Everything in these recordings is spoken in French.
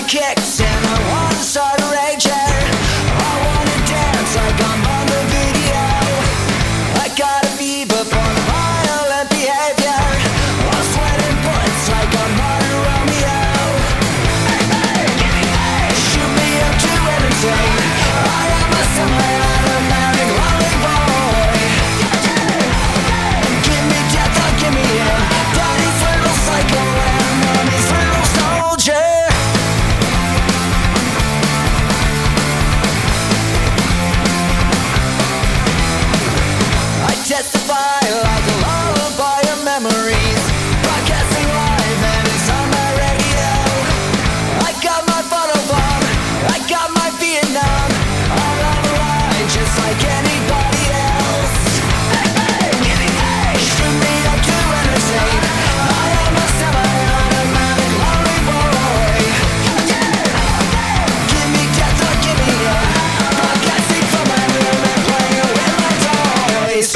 Kicks and I wanna start a rager. I wanna dance like I'm on the video. I got a fever for violent behavior. I'm sweating bullets like I'm Martin Romeo. Hey, hey, give me hey, shoot me up to entertain. I am a semi-automatic lollipop. Give me death or give me in. Daddy's little psycho and mommy's little soldier. Testify like a lullaby of memories. Broadcasting live and it's on my radio. I got my photobomb, I got my Vietnam. I'm on the line just like anybody else. Hey, hey, give me hey, shoot me up to entertain. I am a semi-automatic lonely boy. Give me death or give me in. Broadcasting from my room and playing with my toys.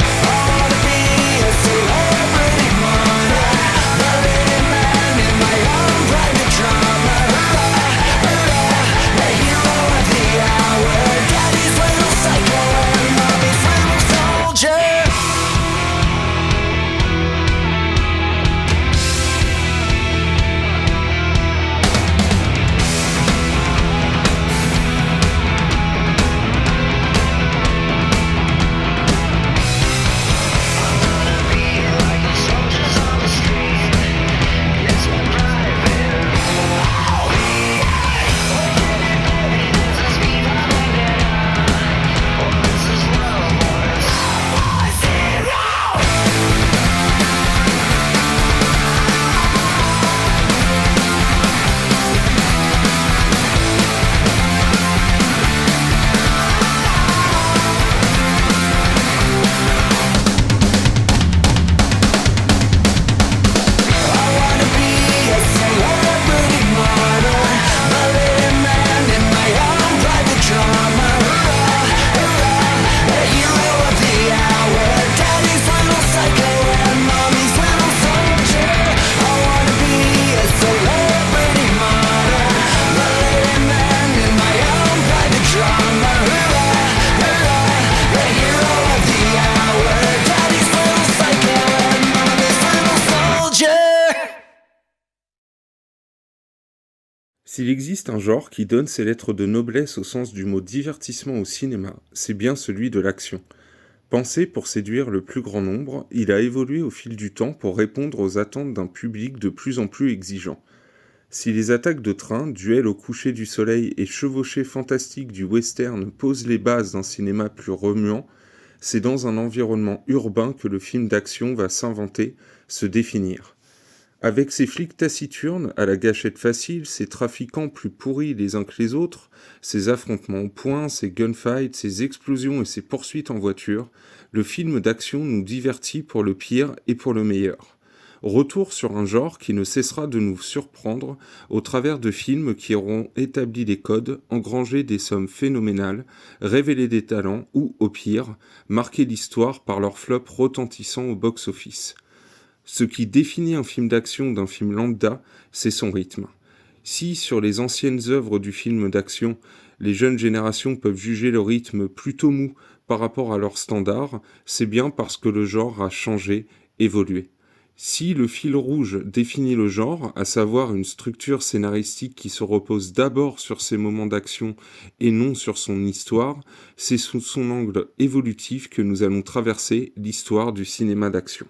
S'il existe un genre qui donne ses lettres de noblesse au sens du mot divertissement au cinéma, c'est bien celui de l'action. Pensé pour séduire le plus grand nombre, il a évolué au fil du temps pour répondre aux attentes d'un public de plus en plus exigeant. Si les attaques de train, duels au coucher du soleil et chevauchées fantastiques du western posent les bases d'un cinéma plus remuant, c'est dans un environnement urbain que le film d'action va s'inventer, se définir. Avec ses flics taciturnes, à la gâchette facile, ses trafiquants plus pourris les uns que les autres, ses affrontements au poing, ses gunfights, ses explosions et ses poursuites en voiture, le film d'action nous divertit pour le pire et pour le meilleur. Retour sur un genre qui ne cessera de nous surprendre au travers de films qui auront établi les codes, engrangé des sommes phénoménales, révélé des talents ou, au pire, marqué l'histoire par leur flop retentissant au box-office. Ce qui définit un film d'action d'un film lambda, c'est son rythme. Si, sur les anciennes œuvres du film d'action, les jeunes générations peuvent juger le rythme plutôt mou par rapport à leurs standards, c'est bien parce que le genre a changé, évolué. Si le fil rouge définit le genre, à savoir une structure scénaristique qui se repose d'abord sur ses moments d'action et non sur son histoire, c'est sous son angle évolutif que nous allons traverser l'histoire du cinéma d'action.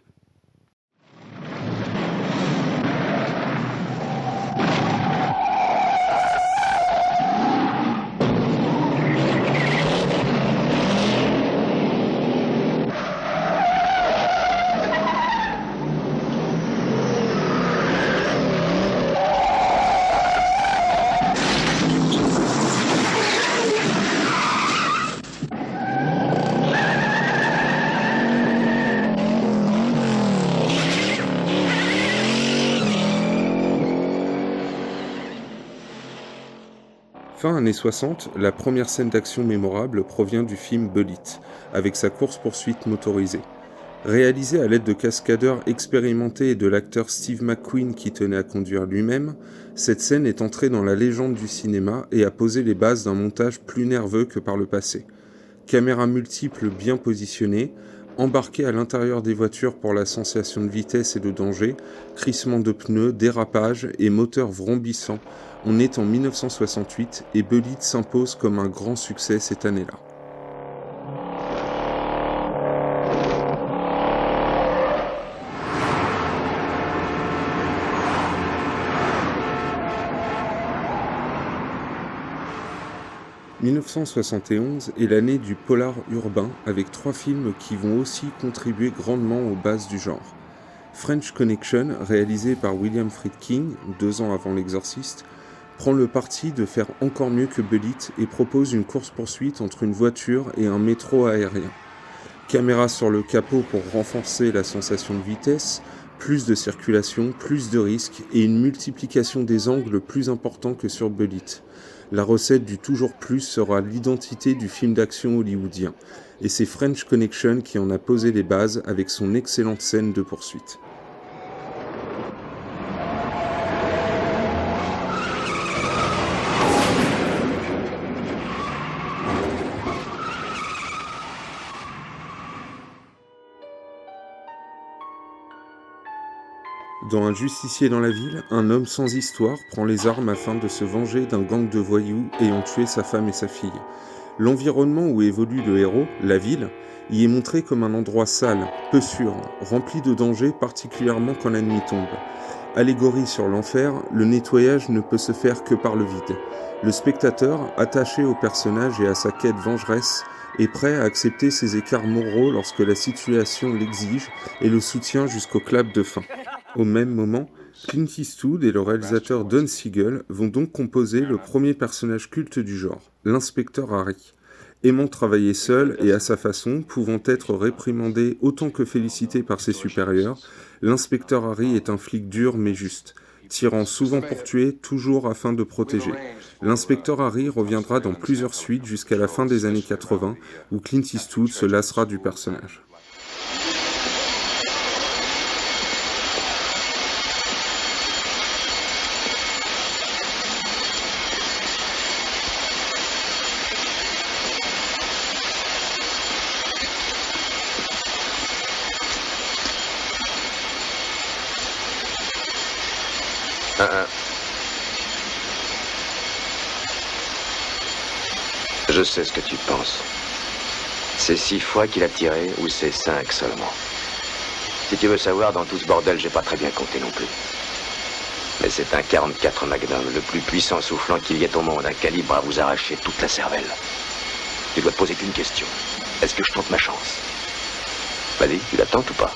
Fin années 60, la première scène d'action mémorable provient du film Bullitt, avec sa course-poursuite motorisée. Réalisée à l'aide de cascadeurs expérimentés et de l'acteur Steve McQueen qui tenait à conduire lui-même, cette scène est entrée dans la légende du cinéma et a posé les bases d'un montage plus nerveux que par le passé. Caméras multiples bien positionnées, embarquées à l'intérieur des voitures pour la sensation de vitesse et de danger, crissement de pneus, dérapage et moteurs vrombissants, on est en 1968 et Bullitt s'impose comme un grand succès cette année-là. « 1971 est l'année du polar urbain avec 3 films qui vont aussi contribuer grandement aux bases du genre. French Connection, réalisé par William Friedkin 2 ans avant L'Exorciste, prend le parti de faire encore mieux que Bullitt et propose une course-poursuite entre une voiture et un métro aérien. Caméra sur le capot pour renforcer la sensation de vitesse, plus de circulation, plus de risques et une multiplication des angles plus important que sur Bullitt. La recette du toujours plus sera l'identité du film d'action hollywoodien, et c'est French Connection qui en a posé les bases avec son excellente scène de poursuite. Dans Un justicier dans la ville, un homme sans histoire prend les armes afin de se venger d'un gang de voyous ayant tué sa femme et sa fille. L'environnement où évolue le héros, la ville, y est montré comme un endroit sale, peu sûr, rempli de dangers particulièrement quand la nuit tombe. Allégorie sur l'enfer, le nettoyage ne peut se faire que par le vide. Le spectateur, attaché au personnage et à sa quête vengeresse, est prêt à accepter ses écarts moraux lorsque la situation l'exige et le soutient jusqu'au clap de fin. Au même moment, Clint Eastwood et le réalisateur Don Siegel vont donc composer le premier personnage culte du genre, l'inspecteur Harry. Aimant travailler seul et à sa façon, pouvant être réprimandé autant que félicité par ses supérieurs, l'inspecteur Harry est un flic dur mais juste, tirant souvent pour tuer, toujours afin de protéger. L'inspecteur Harry reviendra dans plusieurs suites jusqu'à la fin des années 80, où Clint Eastwood se lassera du personnage. Je sais ce que tu penses. C'est 6 fois qu'il a tiré ou c'est 5 seulement? Si tu veux savoir, dans tout ce bordel, j'ai pas très bien compté non plus. Mais c'est un 44 Magnum, le plus puissant soufflant qu'il y ait au monde, un calibre à vous arracher toute la cervelle. Tu dois te poser qu'une question. Est-ce que je tente ma chance? Vas-y, tu la tentes ou pas?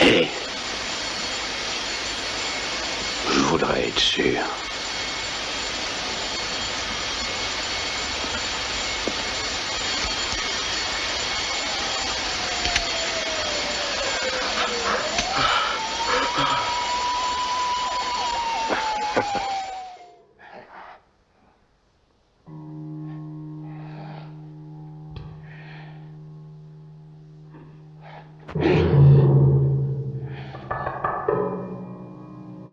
Hé, je voudrais être sûr.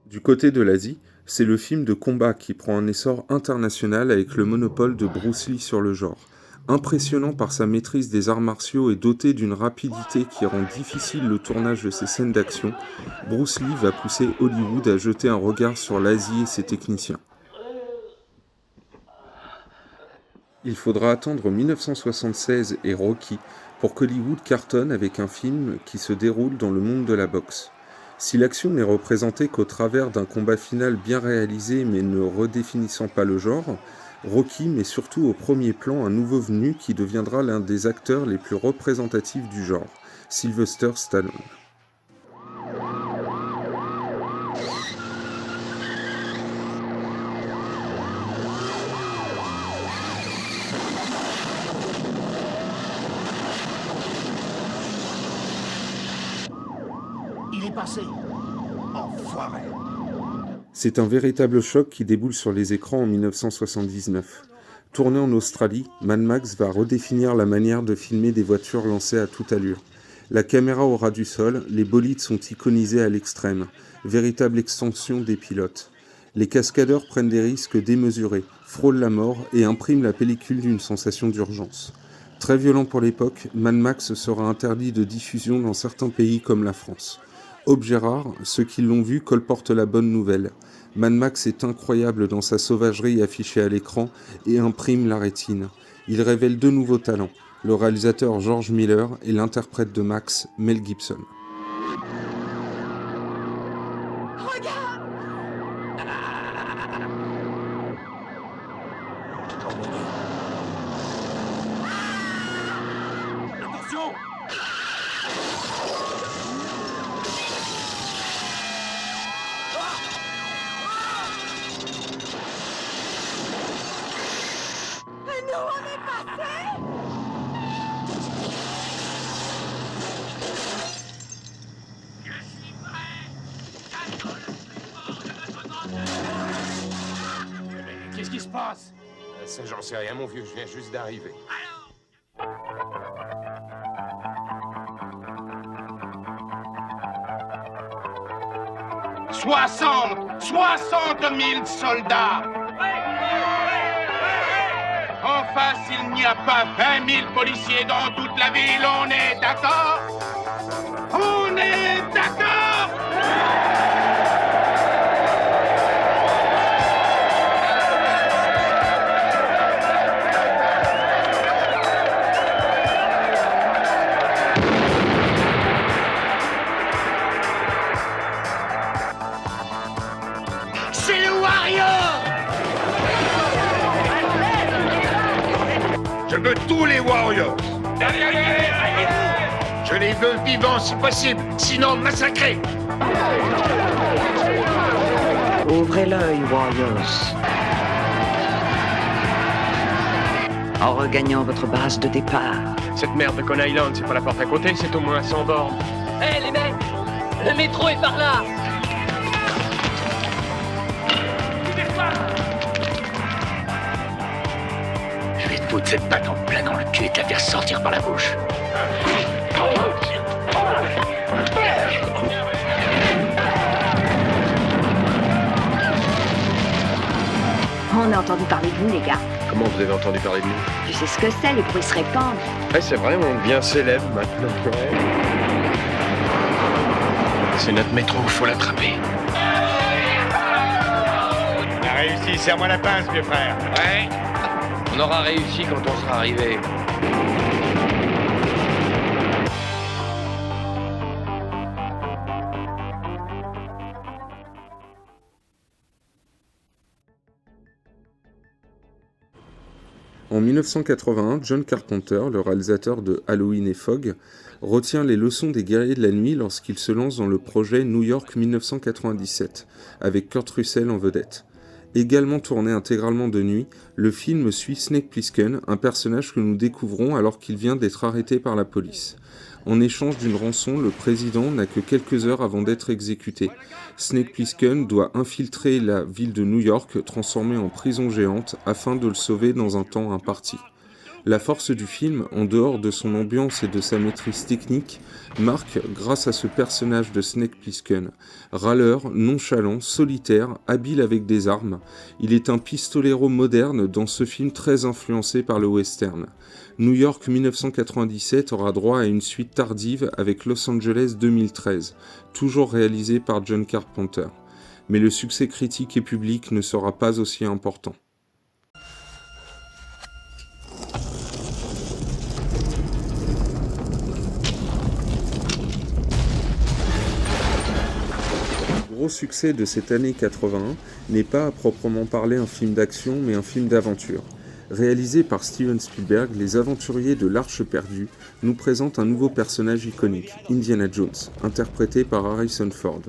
Du côté de l'Asie, c'est le film de combat qui prend un essor international avec le monopole de Bruce Lee sur le genre. Impressionnant par sa maîtrise des arts martiaux et doté d'une rapidité qui rend difficile le tournage de ses scènes d'action, Bruce Lee va pousser Hollywood à jeter un regard sur l'Asie et ses techniciens. Il faudra attendre 1976 et Rocky pour qu'Hollywood cartonne avec un film qui se déroule dans le monde de la boxe. Si l'action n'est représentée qu'au travers d'un combat final bien réalisé mais ne redéfinissant pas le genre, Rocky met surtout au premier plan un nouveau venu qui deviendra l'un des acteurs les plus représentatifs du genre, Sylvester Stallone. passé. Enfoiré. C'est un véritable choc qui déboule sur les écrans en 1979. Tourné en Australie, Mad Max va redéfinir la manière de filmer des voitures lancées à toute allure. La caméra au ras du sol, les bolides sont iconisés à l'extrême, véritable extension des pilotes. Les cascadeurs prennent des risques démesurés, frôlent la mort et impriment la pellicule d'une sensation d'urgence. Très violent pour l'époque, Mad Max sera interdit de diffusion dans certains pays comme la France. Objet rare, ceux qui l'ont vu colportent la bonne nouvelle. Mad Max est incroyable dans sa sauvagerie affichée à l'écran et imprime la rétine. Il révèle deux nouveaux talents, le réalisateur George Miller et l'interprète de Max, Mel Gibson. Qu'est-ce qui se passe? Ça, j'en sais rien, mon vieux, je viens juste d'arriver. 60 000 soldats. En face, il n'y a pas 20 000 policiers dans toute la ville, on est d'accord? On est d'accord? C'est le Warrior! Je veux tous les Warriors. Je les veux vivants si possible, sinon massacrés. Ouvrez l'œil, Warriors. En regagnant votre base de départ. Cette merde de Con Island, c'est pas la porte à côté, c'est au moins 100 bornes. Hé les mecs, le métro est par là. Je vais te foutre cette patte en plein dans le cul et te la faire sortir par la bouche. On a entendu parler de vous, les gars. Comment vous avez entendu parler de nous? Tu sais ce que c'est, les bruits se répandent. Ouais, c'est vrai, on devient célèbre maintenant. C'est notre métro, faut l'attraper. On a réussi, serre-moi la pince, vieux frère. Ouais, on aura réussi quand on sera arrivé. En 1981, John Carpenter, le réalisateur de Halloween et Fog, retient les leçons des guerriers de la nuit lorsqu'il se lance dans le projet New York 1997, avec Kurt Russell en vedette. Également tourné intégralement de nuit, le film suit Snake Plissken, un personnage que nous découvrons alors qu'il vient d'être arrêté par la police. En échange d'une rançon, le président n'a que quelques heures avant d'être exécuté. Snake Plissken doit infiltrer la ville de New York, transformée en prison géante, afin de le sauver dans un temps imparti. La force du film, en dehors de son ambiance et de sa maîtrise technique, marque grâce à ce personnage de Snake Plissken. Râleur, nonchalant, solitaire, habile avec des armes, il est un pistolero moderne dans ce film très influencé par le western. New York 1997 aura droit à une suite tardive avec Los Angeles 2013, toujours réalisé par John Carpenter. Mais le succès critique et public ne sera pas aussi important. Le gros succès de cette année 81 n'est pas à proprement parler un film d'action, mais un film d'aventure. Réalisé par Steven Spielberg, Les Aventuriers de l'Arche perdue nous présentent un nouveau personnage iconique, Indiana Jones, interprété par Harrison Ford.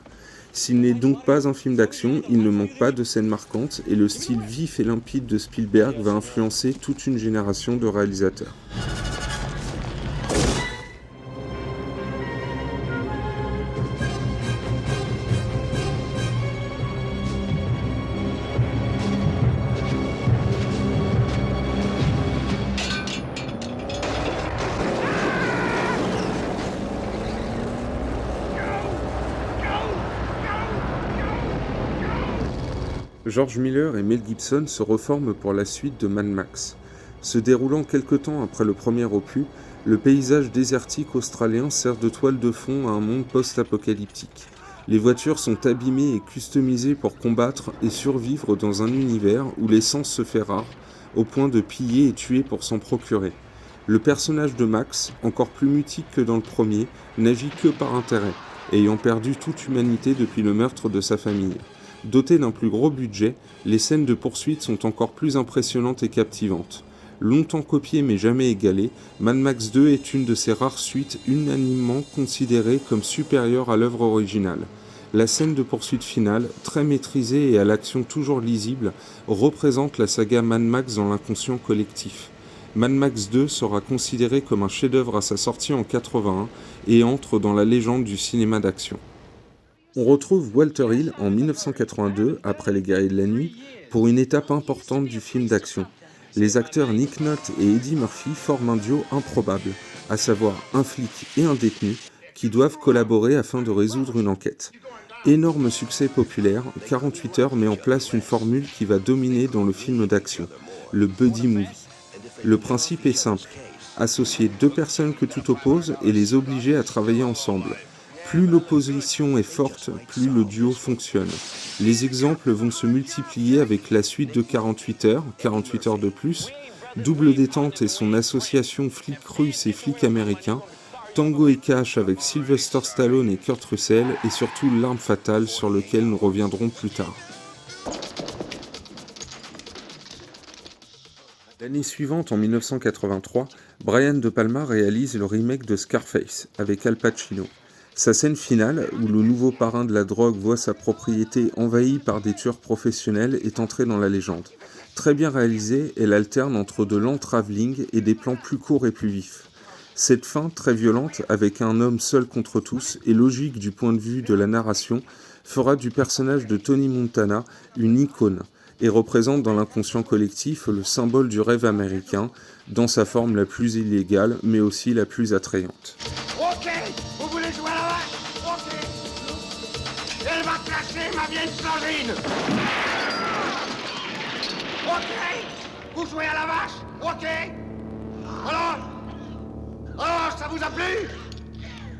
S'il n'est donc pas un film d'action, il ne manque pas de scènes marquantes et le style vif et limpide de Spielberg va influencer toute une génération de réalisateurs. George Miller et Mel Gibson se reforment pour la suite de Mad Max. Se déroulant quelque temps après le premier opus, le paysage désertique australien sert de toile de fond à un monde post-apocalyptique. Les voitures sont abîmées et customisées pour combattre et survivre dans un univers où l'essence se fait rare, au point de piller et tuer pour s'en procurer. Le personnage de Max, encore plus mutique que dans le premier, n'agit que par intérêt, ayant perdu toute humanité depuis le meurtre de sa famille. Doté d'un plus gros budget, les scènes de poursuite sont encore plus impressionnantes et captivantes. Longtemps copiée mais jamais égalée, Mad Max 2 est une de ces rares suites unanimement considérées comme supérieure à l'œuvre originale. La scène de poursuite finale, très maîtrisée et à l'action toujours lisible, représente la saga Mad Max dans l'inconscient collectif. Mad Max 2 sera considéré comme un chef-d'œuvre à sa sortie en 81 et entre dans la légende du cinéma d'action. On retrouve Walter Hill en 1982, après Les Guerriers de la Nuit, pour une étape importante du film d'action. Les acteurs Nick Nolte et Eddie Murphy forment un duo improbable, à savoir un flic et un détenu, qui doivent collaborer afin de résoudre une enquête. Énorme succès populaire, 48 heures met en place une formule qui va dominer dans le film d'action, le buddy movie. Le principe est simple, associer deux personnes que tout oppose et les obliger à travailler ensemble. Plus l'opposition est forte, plus le duo fonctionne. Les exemples vont se multiplier avec la suite de 48 heures de plus, Double Détente et son association flic russe et flic américain, Tango et Cash avec Sylvester Stallone et Kurt Russell, et surtout L'Arme Fatale sur lequel nous reviendrons plus tard. L'année suivante, en 1983, Brian De Palma réalise le remake de Scarface avec Al Pacino. Sa scène finale, où le nouveau parrain de la drogue voit sa propriété envahie par des tueurs professionnels, est entrée dans la légende. Très bien réalisée, elle alterne entre de lents travelling et des plans plus courts et plus vifs. Cette fin, très violente, avec un homme seul contre tous, et logique du point de vue de la narration, fera du personnage de Tony Montana une icône, et représente dans l'inconscient collectif le symbole du rêve américain, dans sa forme la plus illégale, mais aussi la plus attrayante. Ok, vous voulez jouer à la vache? Ok. Elle va clasher ma vieille Sandrine. Ok, vous jouez à la vache? Ok. Alors, ça vous a plu?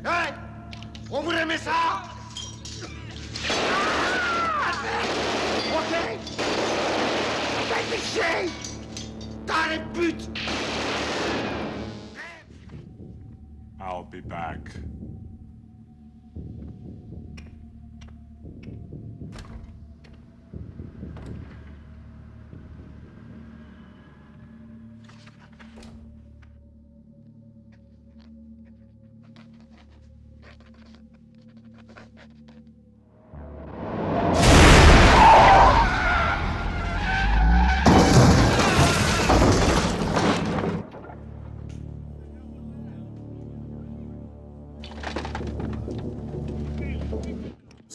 Hein? On vous aimez ça? Ok. T'as été chier. T'as les putes. I'll be back.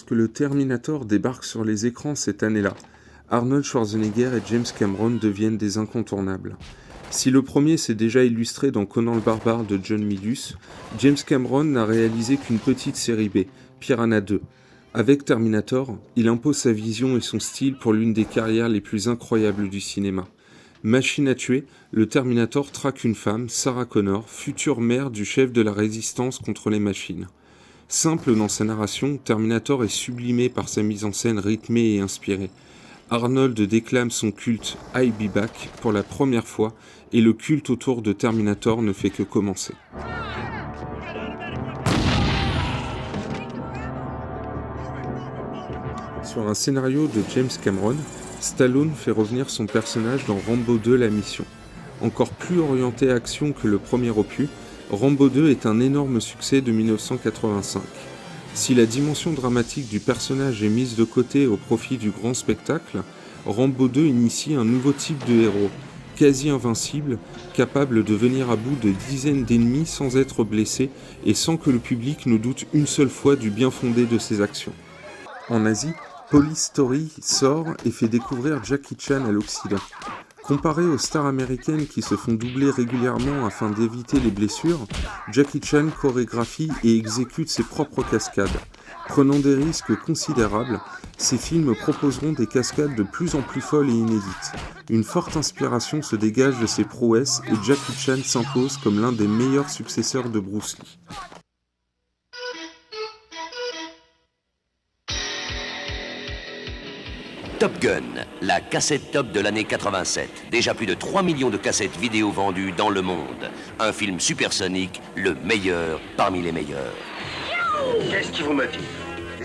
Que le Terminator débarque sur les écrans cette année-là. Arnold Schwarzenegger et James Cameron deviennent des incontournables. Si le premier s'est déjà illustré dans Conan le Barbare de John Milius, James Cameron n'a réalisé qu'une petite série B, Piranha 2. Avec Terminator, il impose sa vision et son style pour l'une des carrières les plus incroyables du cinéma. Machine à tuer, le Terminator traque une femme, Sarah Connor, future mère du chef de la résistance contre les machines. Simple dans sa narration, Terminator est sublimé par sa mise en scène rythmée et inspirée. Arnold déclame son culte « I'll be back » pour la première fois, et le culte autour de Terminator ne fait que commencer. Sur un scénario de James Cameron, Stallone fait revenir son personnage dans Rambo 2 La Mission. Encore plus orienté action que le premier opus, Rambo 2 est un énorme succès de 1985. Si la dimension dramatique du personnage est mise de côté au profit du grand spectacle, Rambo 2 initie un nouveau type de héros, quasi invincible, capable de venir à bout de dizaines d'ennemis sans être blessé et sans que le public ne doute une seule fois du bien fondé de ses actions. En Asie, Police Story sort et fait découvrir Jackie Chan à l'Occident. Comparé aux stars américaines qui se font doubler régulièrement afin d'éviter les blessures, Jackie Chan chorégraphie et exécute ses propres cascades. Prenant des risques considérables, ces films proposeront des cascades de plus en plus folles et inédites. Une forte inspiration se dégage de ces prouesses et Jackie Chan s'impose comme l'un des meilleurs successeurs de Bruce Lee. Top Gun, la cassette top de l'année 87. Déjà plus de 3 millions de cassettes vidéo vendues dans le monde. Un film supersonique, le meilleur parmi les meilleurs. Qu'est-ce qui vous motive?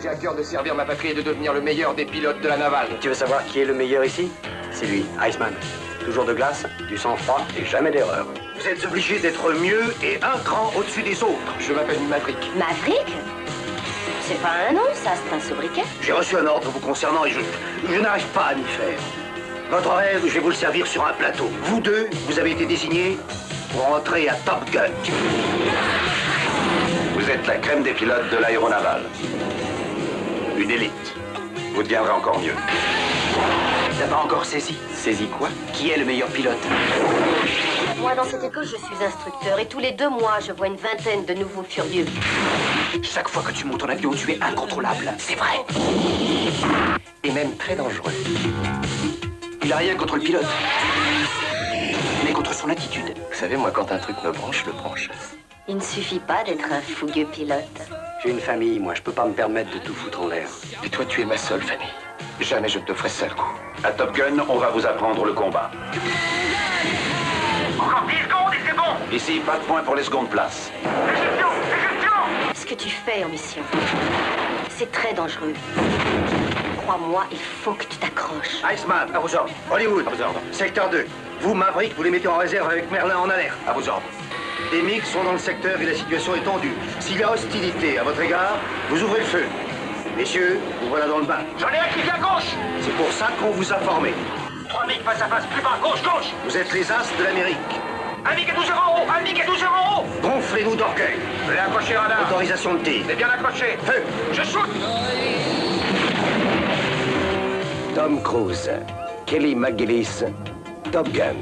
J'ai à cœur de servir ma patrie et de devenir le meilleur des pilotes de la navale. Tu veux savoir qui est le meilleur ici? C'est lui, Iceman. Toujours de glace, du sang-froid et jamais d'erreur. Vous êtes obligé d'être mieux et un cran au-dessus des autres. Je m'appelle Maverick. Maverick? C'est pas un nom, ça, c'est un sobriquet. J'ai reçu un ordre vous concernant et je n'arrive pas à m'y faire. Votre rêve, je vais vous le servir sur un plateau. Vous deux, vous avez été désignés pour entrer à Top Gun. Vous êtes la crème des pilotes de l'aéronaval. Une élite. Vous deviendrez encore mieux. T'as pas encore saisi? Saisi quoi? Qui est le meilleur pilote? Moi, dans cette école, je suis instructeur et tous les 2 mois, je vois une vingtaine de nouveaux furieux. Chaque fois que tu montes en avion, tu es incontrôlable. C'est vrai. Et même très dangereux. Il n'a rien contre le pilote, mais contre son attitude. Vous savez, moi, quand un truc me branche, je le branche. Il ne suffit pas d'être un fougueux pilote. J'ai une famille, moi, je peux pas me permettre de tout foutre en l'air. Et toi, tu es ma seule famille. Jamais je ne te ferai seul coup. À Top Gun, on va vous apprendre le combat. Encore 10 secondes et c'est bon. Ici, pas de points pour les secondes places. Ce que tu fais en mission, c'est très dangereux. Crois-moi, il faut que tu t'accroches. Iceman, à vos ordres. Hollywood, À vos ordres. secteur 2. Vous, Maverick, vous les mettez en réserve avec Merlin en alerte. À vos ordres. Des MiG sont dans le secteur et la situation est tendue. S'il y a hostilité à votre égard, vous ouvrez le feu. Messieurs, vous voilà dans le bain. J'en ai un qui vient à gauche. C'est pour ça qu'on vous a formé. 3 MiG face à face, plus bas, gauche, gauche. Vous êtes les as de l'Amérique. Un MiG et 12 heures en haut, un MiG et 12 heures en haut. Gonflez-vous d'orgueil. Je l'ai accroché, radar. Autorisation de tir. C'est bien accroché. Feu. Je shoot. Tom Cruise, Kelly McGillis, Top Gun.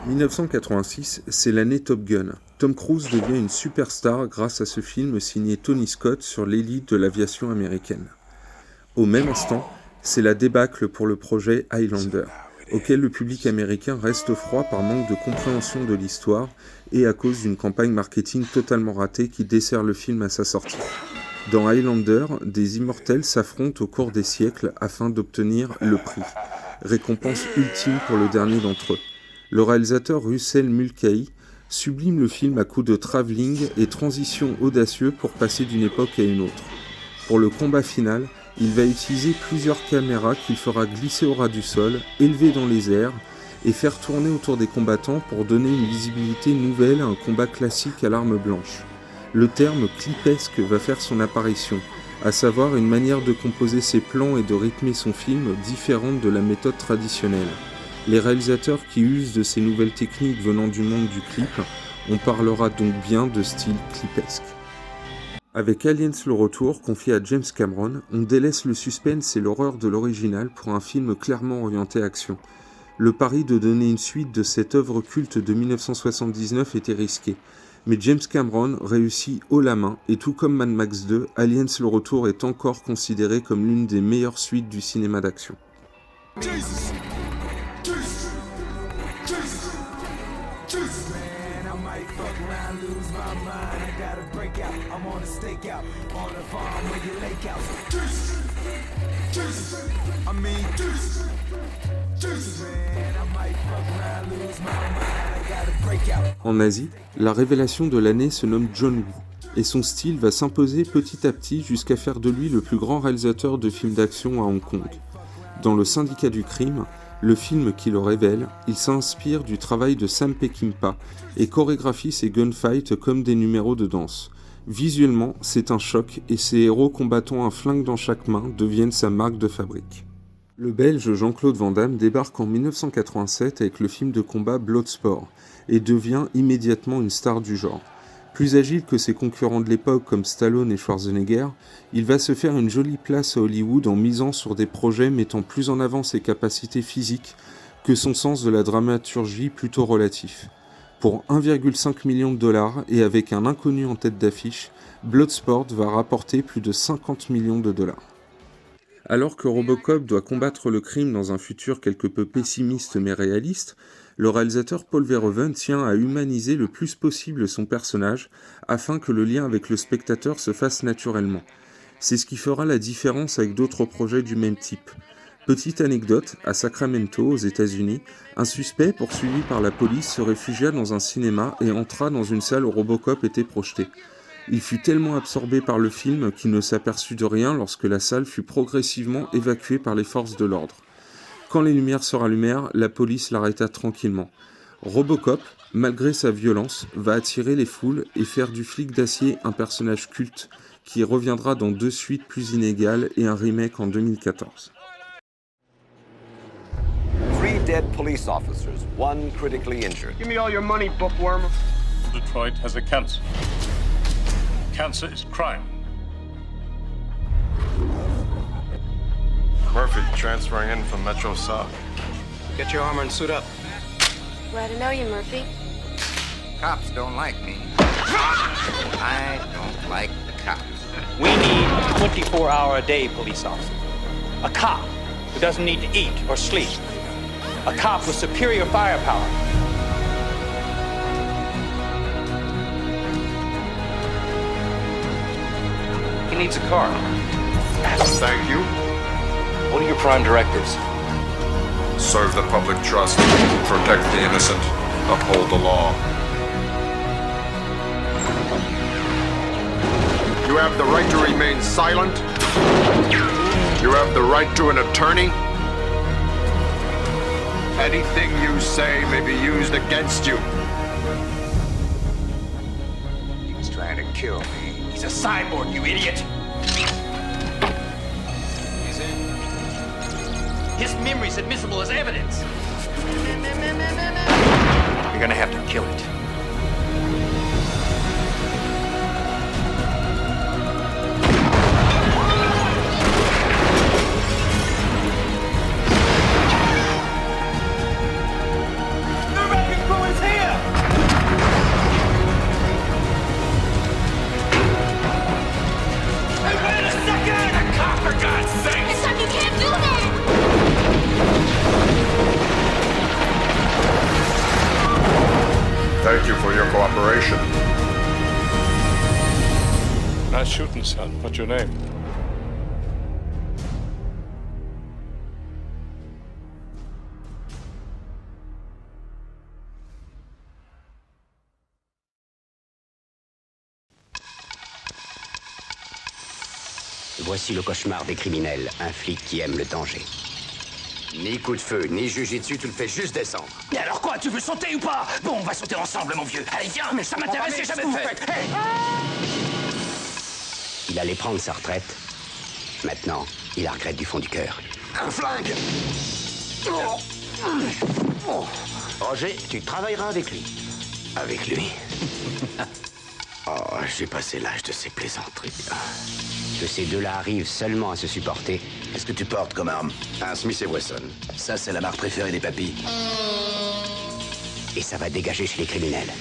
« 1986, c'est l'année Top Gun. Tom Cruise devient une superstar grâce à ce film signé Tony Scott sur l'élite de l'aviation américaine. Au même instant, c'est la débâcle pour le projet Highlander, auquel le public américain reste froid par manque de compréhension de l'histoire et à cause d'une campagne marketing totalement ratée qui dessert le film à sa sortie. Dans Highlander, des immortels s'affrontent au cours des siècles afin d'obtenir le prix, récompense ultime pour le dernier d'entre eux. Le réalisateur Russell Mulcahy sublime le film à coups de travelling et transitions audacieux pour passer d'une époque à une autre. Pour le combat final, il va utiliser plusieurs caméras qu'il fera glisser au ras du sol, élever dans les airs et faire tourner autour des combattants pour donner une visibilité nouvelle à un combat classique à l'arme blanche. Le terme clipesque va faire son apparition, à savoir une manière de composer ses plans et de rythmer son film différente de la méthode traditionnelle. Les réalisateurs qui usent de ces nouvelles techniques venant du monde du clip, on parlera donc bien de style clipesque. Avec Aliens le retour, confié à James Cameron, on délaisse le suspense et l'horreur de l'original pour un film clairement orienté action. Le pari de donner une suite de cette œuvre culte de 1979 était risqué, mais James Cameron réussit haut la main et tout comme Mad Max 2, Aliens le retour est encore considéré comme l'une des meilleures suites du cinéma d'action. En Asie, la révélation de l'année se nomme John Woo, et son style va s'imposer petit à petit jusqu'à faire de lui le plus grand réalisateur de films d'action à Hong Kong. Dans Le Syndicat du crime, le film qui le révèle, il s'inspire du travail de Sam Peckinpah et chorégraphie ses gunfights comme des numéros de danse. Visuellement, c'est un choc et ses héros combattant un flingue dans chaque main deviennent sa marque de fabrique. Le Belge Jean-Claude Van Damme débarque en 1987 avec le film de combat Bloodsport et devient immédiatement une star du genre. Plus agile que ses concurrents de l'époque comme Stallone et Schwarzenegger, il va se faire une jolie place à Hollywood en misant sur des projets mettant plus en avant ses capacités physiques que son sens de la dramaturgie plutôt relatif. Pour 1,5 million de dollars et avec un inconnu en tête d'affiche, Bloodsport va rapporter plus de 50 millions de dollars. Alors que Robocop doit combattre le crime dans un futur quelque peu pessimiste mais réaliste, le réalisateur Paul Verhoeven tient à humaniser le plus possible son personnage afin que le lien avec le spectateur se fasse naturellement. C'est ce qui fera la différence avec d'autres projets du même type. Petite anecdote, à Sacramento, aux États-Unis, un suspect poursuivi par la police se réfugia dans un cinéma et entra dans une salle où Robocop était projeté. Il fut tellement absorbé par le film qu'il ne s'aperçut de rien lorsque la salle fut progressivement évacuée par les forces de l'ordre. Quand les lumières se rallumèrent, la police l'arrêta tranquillement. Robocop, malgré sa violence, va attirer les foules et faire du flic d'acier un personnage culte qui reviendra dans 2 suites plus inégales et un remake en 2014. 3 dead police officers, 1 critically injured. Give me all your money, bookworm. Detroit has a cancer. Cancer is crime. Murphy, transferring in from Metro South. Get your armor and suit up. Glad to know you, Murphy. Cops don't like me. I don't like the cops. We need a 24-hour-a-day police officer. A cop who doesn't need to eat or sleep. A cop with superior firepower. He needs a car. Thank you. What are your prime directives? Serve the public trust, protect the innocent, uphold the law. You have the right to remain silent. You have the right to an attorney. Anything you say may be used against you. He was trying to kill me. He's a cyborg, you idiot! His memory's admissible as evidence. You're gonna have to kill it. Thank you for your cooperation. Nice shooting, son. What's your name? Voici le cauchemar des criminels, un flic qui aime le danger. Ni coup de feu, ni jujitsu, tu le fais juste descendre. Mais alors quoi, tu veux sauter ou pas? Bon, on va sauter ensemble, mon vieux. Allez, viens, mais ça m'intéresse, c'est jamais fait. Hey. Il allait prendre sa retraite. Maintenant, il la regrette du fond du cœur. Un flingue. Roger, tu travailleras avec lui. Avec lui? Oh, j'ai passé l'âge de ces plaisanteries. Que ces deux-là arrivent seulement à se supporter. Qu'est-ce que tu portes comme arme? Un Smith & Wesson. Ça, c'est la marque préférée des papis. Et ça va dégager chez les criminels.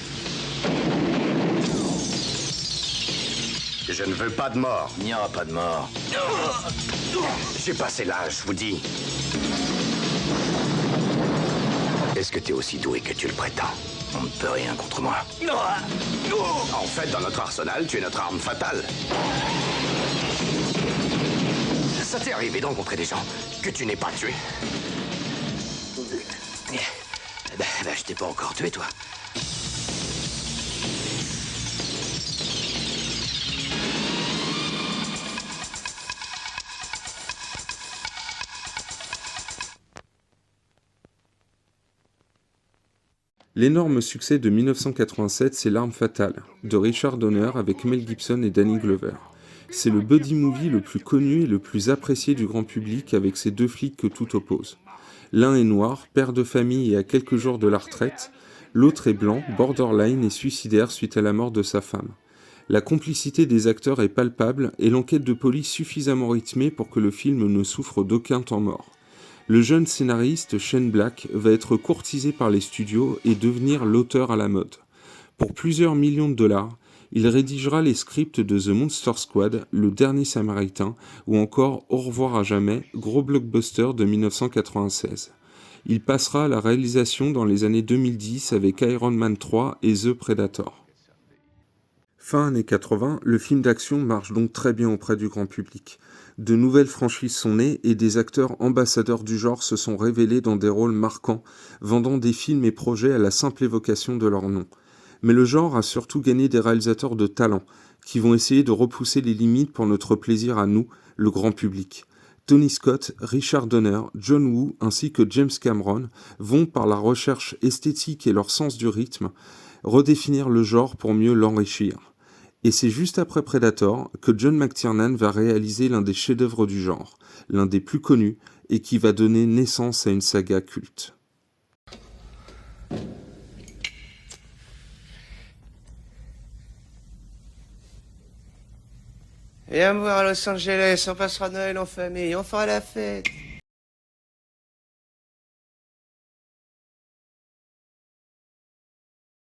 Je ne veux pas de mort. Il n'y aura pas de mort. J'ai passé l'âge, je vous dis. Est-ce que t'es aussi doué que tu le prétends? On ne peut rien contre moi. En fait, dans notre arsenal, tu es notre arme fatale. Ça t'est arrivé de rencontrer des gens que tu n'es pas tué? Je t'ai pas encore tué, toi. L'énorme succès de 1987, c'est L'Arme Fatale, de Richard Donner avec Mel Gibson et Danny Glover. C'est le buddy movie le plus connu et le plus apprécié du grand public avec ces deux flics que tout oppose. L'un est noir, père de famille et à quelques jours de la retraite, l'autre est blanc, borderline et suicidaire suite à la mort de sa femme. La complicité des acteurs est palpable et l'enquête de police suffisamment rythmée pour que le film ne souffre d'aucun temps mort. Le jeune scénariste Shane Black va être courtisé par les studios et devenir l'auteur à la mode. Pour plusieurs millions de dollars, il rédigera les scripts de The Monster Squad, Le Dernier Samaritain ou encore Au revoir à jamais, gros blockbuster de 1996. Il passera à la réalisation dans les années 2010 avec Iron Man 3 et The Predator. Fin années 80, le film d'action marche donc très bien auprès du grand public. De nouvelles franchises sont nées et des acteurs ambassadeurs du genre se sont révélés dans des rôles marquants, vendant des films et projets à la simple évocation de leur nom. Mais le genre a surtout gagné des réalisateurs de talent, qui vont essayer de repousser les limites pour notre plaisir à nous, le grand public. Tony Scott, Richard Donner, John Woo ainsi que James Cameron vont, par la recherche esthétique et leur sens du rythme, redéfinir le genre pour mieux l'enrichir. Et c'est juste après Predator que John McTiernan va réaliser l'un des chefs-d'œuvre du genre, l'un des plus connus, et qui va donner naissance à une saga culte. Viens me voir à Los Angeles, on passera Noël en famille, on fera la fête.